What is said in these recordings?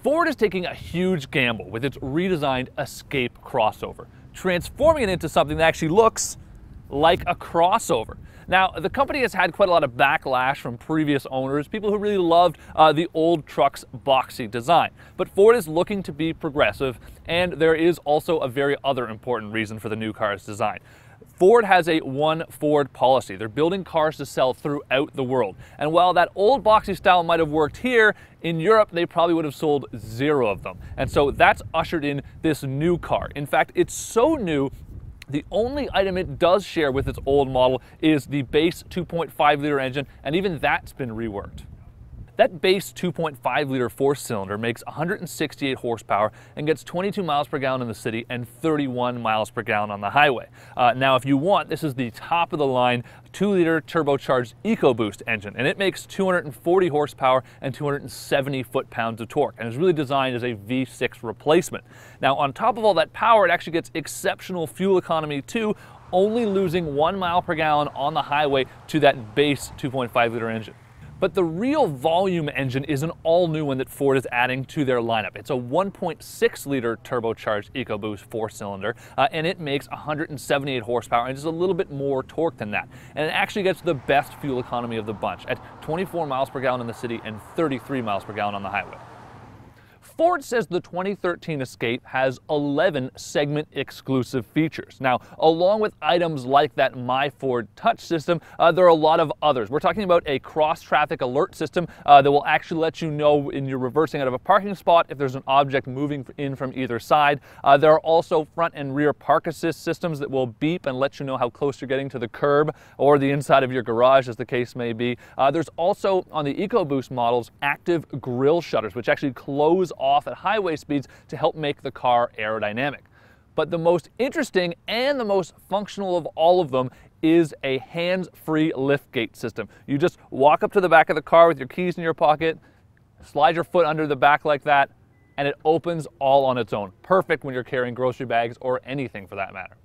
Ford is taking a huge gamble with its redesigned Escape crossover, transforming it into something that actually looks like a crossover. Now, the company has had quite a lot of backlash from previous owners, people who really loved the old truck's boxy design. But Ford is looking to be progressive, and there is also a very other important reason for the new car's design. Ford has a One Ford policy. They're building cars to sell throughout the world. And while that old boxy style might have worked here, in Europe they probably would have sold 0 of them. And so that's ushered in this new car. In fact, it's so new, the only item it does share with its old model is the base 2.5-liter engine, and even that's been reworked. That base 2.5-liter 4-cylinder makes 168 horsepower and gets 22 miles per gallon in the city and 31 miles per gallon on the highway. Now, if you want, this is the top-of-the-line 2-liter turbocharged EcoBoost engine, and it makes 240 horsepower and 270 foot-pounds of torque, and is really designed as a V6 replacement. Now, on top of all that power, it actually gets exceptional fuel economy too, only losing 1 mile per gallon on the highway to that base 2.5-liter engine. But the real volume engine is an all-new one that Ford is adding to their lineup. It's a 1.6-liter turbocharged EcoBoost 4-cylinder, and it makes 178 horsepower and just a little bit more torque than that. And it actually gets the best fuel economy of the bunch at 24 miles per gallon in the city and 33 miles per gallon on the highway. Ford says the 2013 Escape has 11 segment-exclusive features. Now, along with items like that My Ford Touch system, there are a lot of others. We're talking about a cross-traffic alert system that will actually let you know when you're reversing out of a parking spot if there's an object moving in from either side. There are also front and rear park assist systems that will beep and let you know how close you're getting to the curb or the inside of your garage, as the case may be. There's also, on the EcoBoost models, active grille shutters, which actually close off at highway speeds to help make the car aerodynamic. But the most interesting and the most functional of all of them is a hands-free liftgate system. You just walk up to the back of the car with your keys in your pocket, slide your foot under the back like that, and it opens all on its own. Perfect when you're carrying grocery bags or anything for that matter.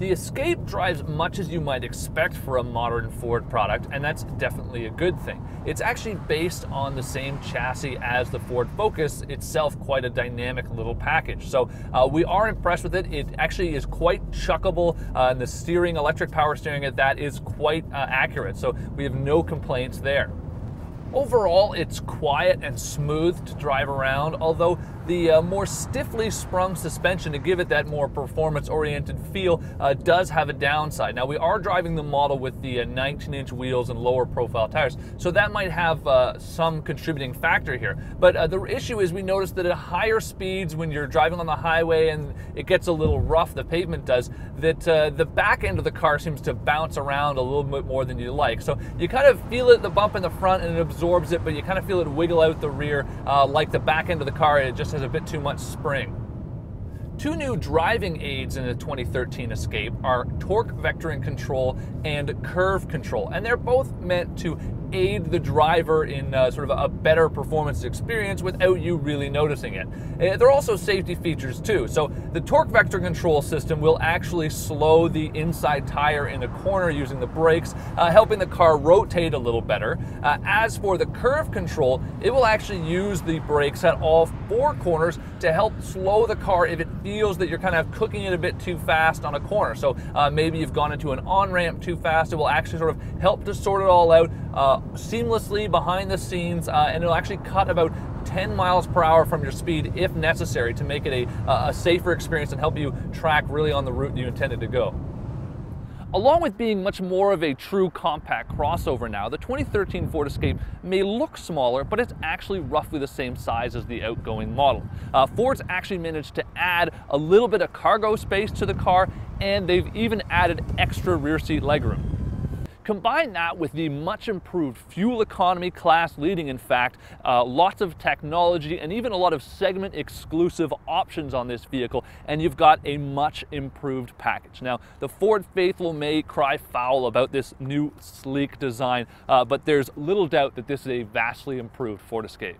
The Escape drives much as you might expect for a modern Ford product, and that's definitely a good thing. It's actually based on the same chassis as the Ford Focus, itself quite a dynamic little package. So we are impressed with it. It actually is quite chuckable, and the steering, electric power steering at that, is quite accurate. So we have no complaints there. Overall, it's quiet and smooth to drive around, although the more stiffly sprung suspension to give it that more performance-oriented feel does have a downside. Now, we are driving the model with the 19-inch wheels and lower profile tires, so that might have some contributing factor here. But the issue is we noticed that at higher speeds, when you're driving on the highway and it gets a little rough, the pavement does, that the back end of the car seems to bounce around a little bit more than you like. So you kind of feel it, the bump in the front, and it absorbs it, but you kind of feel it wiggle out the rear, like the back end of the car, it just has a bit too much spring. Two new driving aids in the 2013 Escape are torque vectoring control and curve control, and they're both meant to aid the driver in sort of a better performance experience without you really noticing it. There are also safety features too. So the torque vector control system will actually slow the inside tire in a corner using the brakes, helping the car rotate a little better. As for the curve control, it will actually use the brakes at all 4 corners to help slow the car if it feels that you're kind of cooking it a bit too fast on a corner. So maybe you've gone into an on-ramp too fast. It will actually sort of help to sort it all out seamlessly behind the scenes, and it'll actually cut about 10 miles per hour from your speed if necessary to make it a safer experience and help you track really on the route you intended to go. Along with being much more of a true compact crossover now, the 2013 Ford Escape may look smaller, but it's actually roughly the same size as the outgoing model. Ford's actually managed to add a little bit of cargo space to the car, and they've even added extra rear seat legroom. Combine that with the much improved fuel economy, class leading in fact, lots of technology, and even a lot of segment exclusive options on this vehicle, and you've got a much improved package. Now, the Ford faithful may cry foul about this new sleek design, but there's little doubt that this is a vastly improved Ford Escape.